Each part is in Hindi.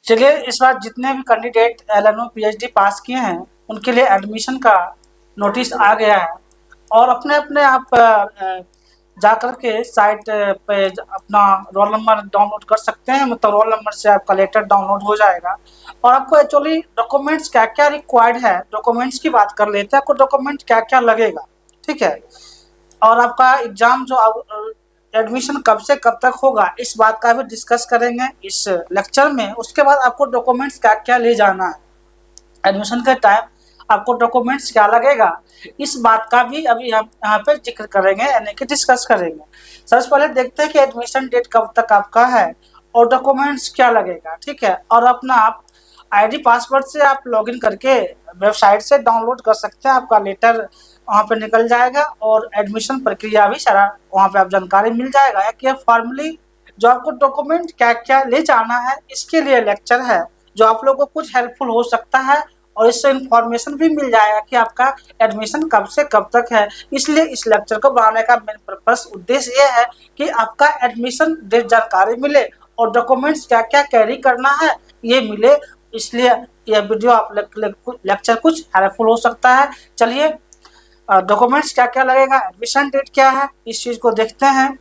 चलिए इस बार जितने भी कैंडिडेट एलएनओ पीएचडी पास किए हैं उनके लिए एडमिशन का नोटिस आ गया है और अपने अपने आप जा कर के साइट पे अपना रोल नंबर डाउनलोड कर सकते हैं। मतलब रोल नंबर से आपका लेटर डाउनलोड हो जाएगा और आपको एक्चुअली डॉक्यूमेंट्स क्या क्या रिक्वायर्ड है, डॉक्यूमेंट्स की बात कर लेते हैं। आपको डॉक्यूमेंट क्या क्या लगेगा, ठीक है। और आपका एग्जाम जो एडमिशन कब से कब तक होगा इस बात का भी डिस्कस करेंगे इस लेक्चर में। उसके बाद आपको डॉक्यूमेंट्स क्या क्या ले जाना है एडमिशन के टाइम, आपको डॉक्यूमेंट्स क्या लगेगा इस बात का भी अभी हम यहाँ पे जिक्र करेंगे, यानी कि डिस्कस करेंगे। सबसे पहले देखते हैं कि एडमिशन डेट कब तक आपका है और डॉक्यूमेंट्स क्या लगेगा, ठीक है। और अपना आप आईडी पासवर्ड से आप लॉगिन करके वेबसाइट से डाउनलोड कर सकते हैं। आपका लेटर वहाँ पे निकल जाएगा और एडमिशन प्रक्रिया भी सारा वहाँ पे आप जानकारी मिल जाएगा कि फॉर्मली जो आपको डॉक्यूमेंट क्या क्या ले जाना है इसके लिए लेक्चर है जो आप लोगों को कुछ हेल्पफुल हो सकता है और इससे इंफॉर्मेशन भी मिल जाएगा कि आपका एडमिशन कब से कब तक है। इसलिए इस लेक्चर को बनाने का मेन पर्पस उद्देश्य ये है कि आपका एडमिशन डेट जानकारी मिले और डॉक्यूमेंट्स क्या क्या कैरी करना है ये मिले। इसलिए यह वीडियो आप लेक्चर कुछ हेल्पफुल हो सकता है। चलिए डॉक्यूमेंट्स क्या क्या लगेगा, एडमिशन डेट क्या है, इस चीज को देखते हैं।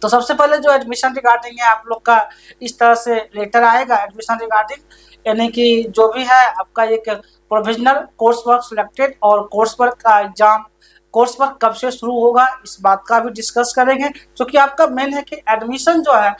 तो सबसे पहले जो एडमिशन रिगार्डिंग है आप लोग का इस तरह से लेटर आएगा एडमिशन रिगार्डिंग, यानी कि जो भी है आपका एक प्रोविजनल कोर्स वर्क सिलेक्टेड और कोर्स वर्क का एग्जाम, कोर्स वर्क कब से शुरू होगा इस बात का भी डिस्कस करेंगे, क्योंकि आपका मेन है कि एडमिशन जो है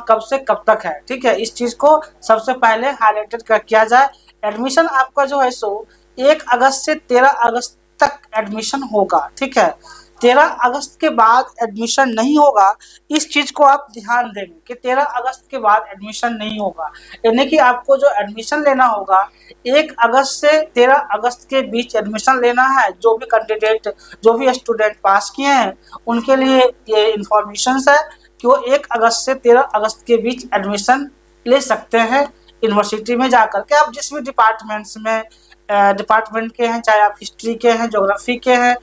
कब से कब तक है, ठीक है। इस चीज को सबसे पहले हाईलाइटेड किया जाए। एडमिशन आपका जो है सो 1 अगस्त से 13 अगस्त तक एडमिशन होगा, ठीक है। 13 अगस्त के बाद एडमिशन नहीं होगा, इस चीज को आप ध्यान देंगे कि 13 अगस्त के बाद एडमिशन नहीं होगा। यानी कि आपको जो एडमिशन लेना होगा 1 अगस्त से 13 अगस्त के बीच एडमिशन लेना है। जो भी कैंडिडेट, जो भी स्टूडेंट पास किए हैं उनके लिए ये इंफॉर्मेशन है कि वो 1 अगस्त से 13 अगस्त के बीच एडमिशन ले सकते हैं यूनिवर्सिटी में जाकर के। आप जिस भी डिपार्टमेंट्स में डिपार्टमेंट के हैं, चाहे आप हिस्ट्री के हैं, ज्योग्राफी के हैं,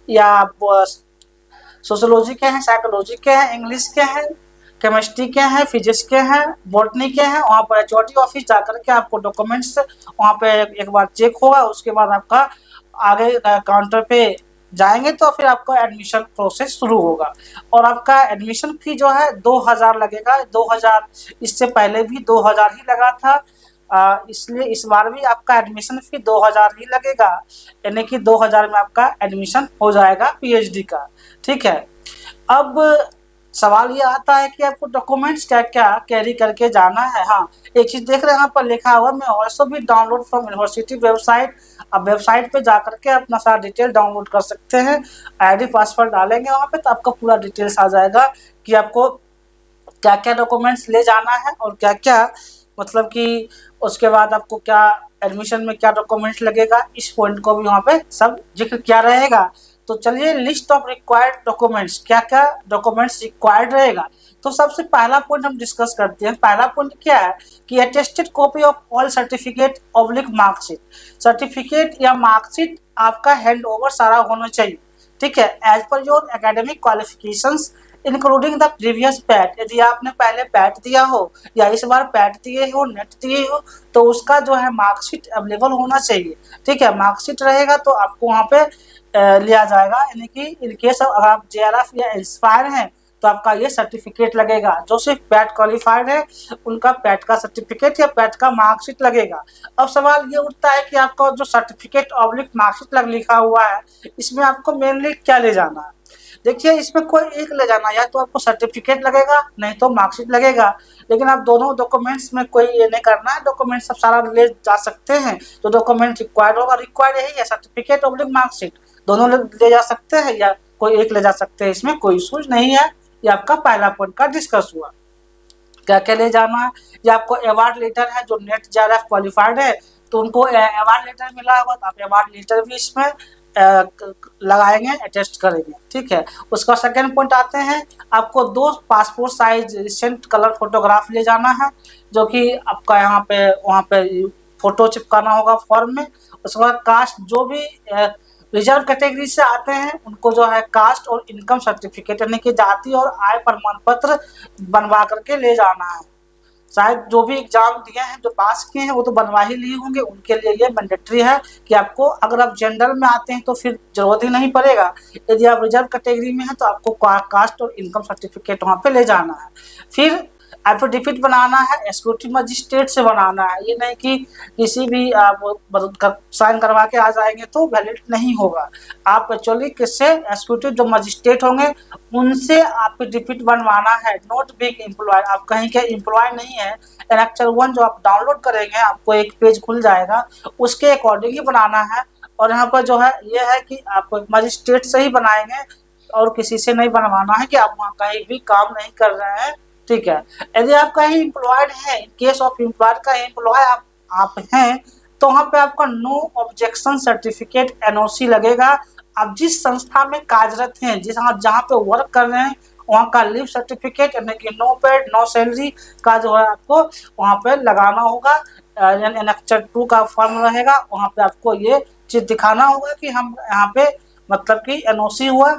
या आप सोशियोलॉजी के हैं, साइकोलॉजी के हैं, इंग्लिश के हैं, केमिस्ट्री के हैं, फिजिक्स के हैं, बॉटनी के हैं, वहाँ पर एचओडी ऑफिस जाकर के आपको डॉक्यूमेंट्स वहाँ पे एक बार चेक होगा। उसके बाद आपका आगे काउंटर पे जाएंगे तो फिर आपका एडमिशन प्रोसेस शुरू होगा। और आपका एडमिशन फी जो है 2000 लगेगा। 2000 इससे पहले भी 2000 ही लगा था, इसलिए इस बार भी आपका एडमिशन फी 2000 ही लगेगा, यानी कि 2000 में आपका एडमिशन हो जाएगा पीएचडी का, ठीक है। अब सवाल ये आता है कि आपको डॉक्यूमेंट्स क्या क्या कैरी करके जाना है। हाँ, एक चीज देख रहे हैं यहाँ पर लिखा हुआ मैं ऑल्सो भी डाउनलोड फ्रॉम यूनिवर्सिटी वेबसाइट। आप वेबसाइट पे जा करके अपना सारा डिटेल डाउनलोड कर सकते हैं। आईडी पासवर्ड डालेंगे वहाँ पे तो आपका पूरा डिटेल्स आ जाएगा कि आपको क्या क्या डॉक्यूमेंट्स ले जाना है और क्या क्या, मतलब कि उसके बाद आपको क्या एडमिशन में क्या डॉक्यूमेंट्स लगेगा, इस पॉइंट को भी वहाँ पे सब जिक्र किया रहेगा। तो चलिए लिस्ट ऑफ रिक्वायर्ड डॉक्यूमेंट्स, क्या क्या डॉक्यूमेंट्स रिक्वायर्ड रहेगा। तो सबसे पहला पॉइंट हम डिस्कस करते हैं। पहला पॉइंट क्या है कि attested copy of all certificate oblique marksheet. Certificate या मार्कशीट आपका हैंड ओवर सारा होना चाहिए, ठीक है, as per your academic qualifications including the previous pat. यदि आपने पहले पैट दिया हो या इस बार पैट दिए हो, नेट दिए हो, तो उसका जो है मार्कशीट अवेलेबल होना चाहिए, ठीक है। मार्कशीट रहेगा तो आपको वहाँ पे लिया जाएगा, यानी कि इन केस अगर आप जेआरएफ या इंस्पायर हैं तो आपका ये सर्टिफिकेट लगेगा। जो सिर्फ पैट क्वालिफाइड है उनका पैट का सर्टिफिकेट या पैट का मार्कशीट लगेगा। अब सवाल ये उठता है कि आपका जो सर्टिफिकेट ऑब्लिक मार्कशीट लिखा हुआ है इसमें आपको मेनली क्या ले जाना है। देखिए इसमें कोई एक ले जाना, या तो आपको सर्टिफिकेट लगेगा नहीं तो मार्कशीट लगेगा, लेकिन आप दोनों डॉक्यूमेंट्स में कोई ये नहीं करना है। डॉक्यूमेंट सब सारा ले जा सकते हैं। जो डॉक्यूमेंट रिक्वायर्ड होगा, रिक्वायर्ड यही है सर्टिफिकेट ऑब्लिक मार्कशीट, दोनों ले जा सकते हैं या कोई एक ले जा सकते हैं, इसमें कोई इशू नहीं है। ये आपका पहला पॉइंट का डिस्कस हुआ। क्या क्या ले जाना है, या आपको अवार्ड लेटर है, जो नेट जेआरएफ क्वालिफाइड है तो उनको अवार्ड लेटर मिला होगा तो आप अवार्ड लेटर भी इसमें लगाएंगे, अटेस्ट करेंगे, ठीक है। उसका सेकंड पॉइंट आते हैं, आपको 2 passport size recent colour photograph ले जाना है, जो कि आपका यहाँ पे वहाँ पे फोटो चिपकाना होगा फॉर्म में। उसके बाद कास्ट, जो भी रिजर्व कैटेगरी से आते हैं उनको जो है कास्ट और इनकम सर्टिफिकेट यानी कि जाति और आय प्रमाण पत्र बनवा करके ले जाना है। शायद जो भी एग्जाम दिए हैं, जो पास किए हैं, वो तो बनवा ही लिए होंगे, उनके लिए ये मैंडेटरी है कि आपको, अगर आप जनरल में आते हैं तो फिर जरूरत ही नहीं पड़ेगा। यदि आप रिजर्व कैटेगरी में हैं तो आपको कास्ट और इनकम सर्टिफिकेट वहाँ पे ले जाना है। फिर एफिडेविट बनाना है, एक्जीक्यूटिव मजिस्ट्रेट से बनाना है। ये नहीं कि किसी भी आप साइन करवा के आ जाएंगे तो वैलिड नहीं होगा। आप एक्चुअली किससे, एक्जीक्यूटिव जो मजिस्ट्रेट होंगे उनसे एफिडेविट बनवाना है। नॉट बिग एम्प्लॉय, आप कहीं के एम्प्लॉय नहीं है। एनेक्चर 1 जो आप डाउनलोड करेंगे, आपको एक पेज खुल जाएगा, उसके अकॉर्डिंग ही बनाना है। और यहाँ पर जो है ये है कि आप मजिस्ट्रेट से ही बनाएंगे और किसी से नहीं बनवाना है कि आप वहाँ कहीं भी काम नहीं कर रहे हैं, ठीक है। यदि आप कहीं एम्प्लॉयड हैं, इन केस ऑफ एम्प्लॉयड का एम्प्लॉय आप हैं, तो वहाँ पे आपका नो ऑब्जेक्शन सर्टिफिकेट एनओसी लगेगा। आप जिस संस्था में कार्यरत हैं, जिस आप जहाँ पे वर्क कर रहे हैं, वहाँ का लीव सर्टिफिकेट यानी कि नो पेड नो सैलरी का जो है आपको वहाँ पे लगाना होगा। यानी एनेक्चर 2 का फॉर्म रहेगा, वहाँ पे आपको ये चीज दिखाना होगा कि हम यहाँ पे मतलब कि एनओसी हुआ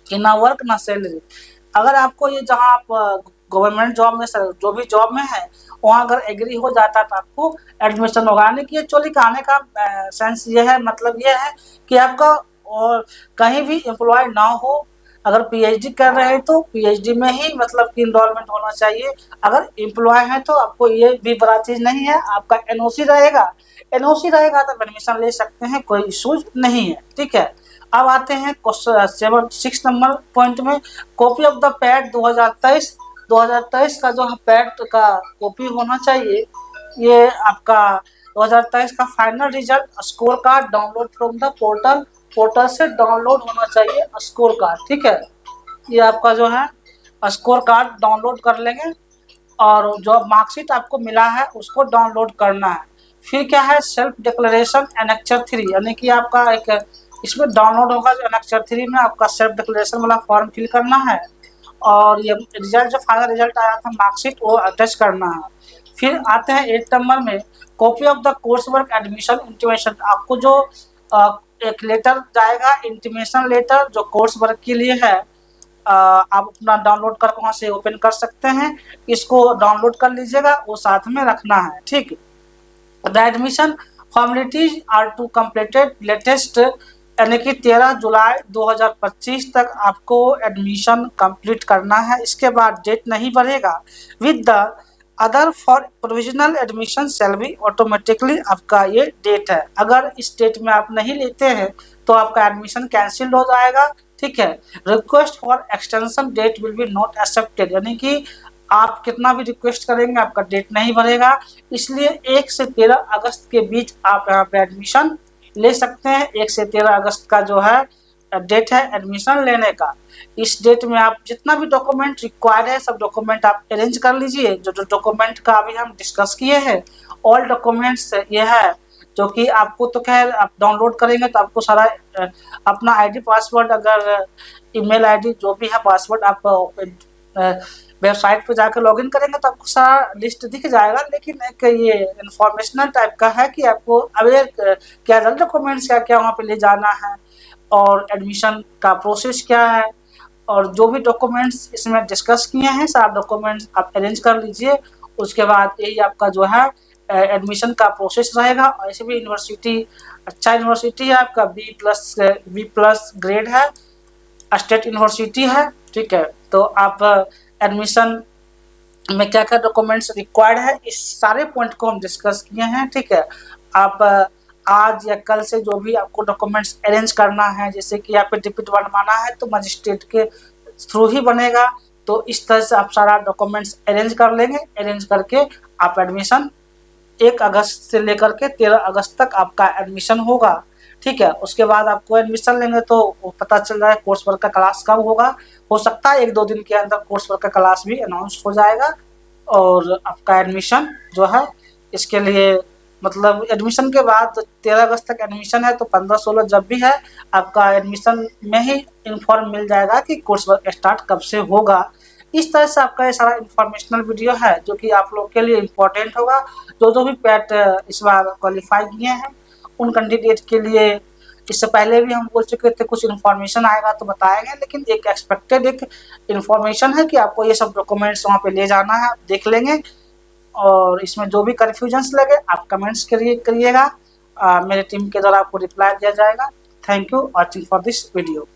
कि ना वर्क ना सैलरी। अगर आपको ये, जहाँ आप गवर्नमेंट जॉब में, जो भी जॉब में है, वहाँ अगर एग्री हो जाता है तो आपको एडमिशन होगा। यानी कि एक्चुअली कहने का सेंस ये है, मतलब ये है कि आपका और कहीं भी एम्प्लॉय ना हो, अगर पीएचडी कर रहे हैं तो पीएचडी में ही मतलब कि इनरोलमेंट होना चाहिए। अगर एम्प्लॉय है तो आपको ये भी बड़ा चीज नहीं है, आपका एनओसी रहेगा। एनओसी रहेगा तो एडमिशन ले सकते हैं, कोई इशूज नहीं है, ठीक है। अब आते हैं क्वेश्चन 6 नंबर पॉइंट में, कॉपी ऑफ द पैड 2023 का जो है पैड का कॉपी होना चाहिए। ये आपका 2023 का final result score card download from the portal से डाउनलोड होना चाहिए स्कोर कार्ड, ठीक है। ये आपका जो है स्कोर कार्ड डाउनलोड कर लेंगे और जो मार्कशीट आपको मिला है उसको डाउनलोड करना है। फिर क्या है, सेल्फ डिक्लेरेशन एनेक्चर 3, यानी कि आपका एक इसमें डाउनलोड होगा जो एनेक्चर 3 में आपका सेल्फ डिक्लेरेशन वाला फॉर्म फिल करना है। और ये रिजल्ट, जो फाइनल रिजल्ट आया था मार्कशीट, वो अटैच करना है। फिर आते हैं 8 नंबर में, copy of the course work admission intimation. आपको जो एक लेटर जाएगा, इंटीमेशन लेटर, जो कोर्स वर्क के लिए है, आप अपना डाउनलोड कर वहाँ से ओपन कर सकते हैं। इसको डाउनलोड कर लीजिएगा, वो साथ में रखना है, ठीक। The admission formalities are to completed latest, यानी कि 13 जुलाई 2025 तक आपको एडमिशन कंप्लीट करना है। इसके बाद डेट नहीं बढ़ेगा। With the other for provisional admission shall be automatically, आपका ये डेट है। अगर इस डेट में आप नहीं लेते हैं तो आपका एडमिशन कैंसिल हो जाएगा, ठीक है। Request for extension date will be not accepted, यानी कि आप कितना भी रिक्वेस्ट करेंगे आपका डेट नहीं बढ़ेगा। इसलिए 1 से 13 अगस्त के बीच आप यहाँ पे एडमिशन ले सकते हैं। 1 से 13 अगस्त का जो है डेट है एडमिशन लेने का। इस डेट में आप जितना भी डॉक्यूमेंट रिक्वायर्ड है सब डॉक्यूमेंट आप अरेंज कर लीजिए। जो जो डॉक्यूमेंट का अभी हम डिस्कस किए हैं, ऑल डॉक्यूमेंट्स ये है जो कि आपको, तो खैर आप डाउनलोड करेंगे तो आपको सारा अपना आईडी पासवर्ड, अगर ईमेल आईडी जो भी है पासवर्ड, आप वेबसाइट पे जाकर लॉगिन करेंगे तो आपको सारा लिस्ट दिख जाएगा। लेकिन एक ये इंफॉर्मेशनल टाइप का है कि आपको अवेयर क्या डॉक्यूमेंट्स क्या क्या वहाँ पे ले जाना है और एडमिशन का प्रोसेस क्या है, और जो भी डॉक्यूमेंट्स इसमें डिस्कस किए हैं सारे डॉक्यूमेंट्स आप अरेंज कर लीजिए। उसके बाद यही आपका जो है एडमिशन का प्रोसेस रहेगा। और ऐसे भी यूनिवर्सिटी अच्छा यूनिवर्सिटी है, आपका B+ ग्रेड है, स्टेट यूनिवर्सिटी है, ठीक है। तो आप एडमिशन में क्या क्या डॉक्यूमेंट्स रिक्वायर्ड है, इस सारे पॉइंट को हम डिस्कस किए हैं, ठीक है। आप आज या कल से जो भी आपको डॉक्यूमेंट्स अरेंज करना है, जैसे कि आप एफिडेविट बनवाना है तो मजिस्ट्रेट के थ्रू ही बनेगा, तो इस तरह से आप सारा डॉक्यूमेंट्स अरेंज कर लेंगे। अरेंज करके आप एडमिशन 1 अगस्त से लेकर के 13 अगस्त तक आपका एडमिशन होगा, ठीक है। उसके बाद आपको एडमिशन लेंगे तो पता चल रहा है कोर्स वर्क का क्लास कब होगा। हो सकता है 1-2 दिन के अंदर कोर्स वर्क का क्लास भी अनाउंस हो जाएगा और आपका एडमिशन जो है, इसके लिए मतलब एडमिशन के बाद 13 अगस्त तक एडमिशन है तो 15-16 जब भी है आपका एडमिशन में ही इन्फॉर्म मिल जाएगा कि कोर्स वर्क स्टार्ट कब से होगा। इस तरह से आपका ये सारा इंफॉर्मेशनल वीडियो है जो कि आप लोग के लिए इम्पोर्टेंट होगा। जो भी पैट इस बार क्वालिफाई किए हैं उन कैंडिडेट के लिए, इससे पहले भी हम बोल चुके थे कुछ इन्फॉर्मेशन आएगा तो बताएंगे, लेकिन एक एक्सपेक्टेड एक इन्फॉर्मेशन है कि आपको ये सब डॉक्यूमेंट्स वहाँ पे ले जाना है, आप देख लेंगे। और इसमें जो भी कन्फ्यूजन्स लगे आप कमेंट्स करिएगा। मेरे टीम के द्वारा आपको रिप्लाई दिया जाएगा। Thank you watching for this video.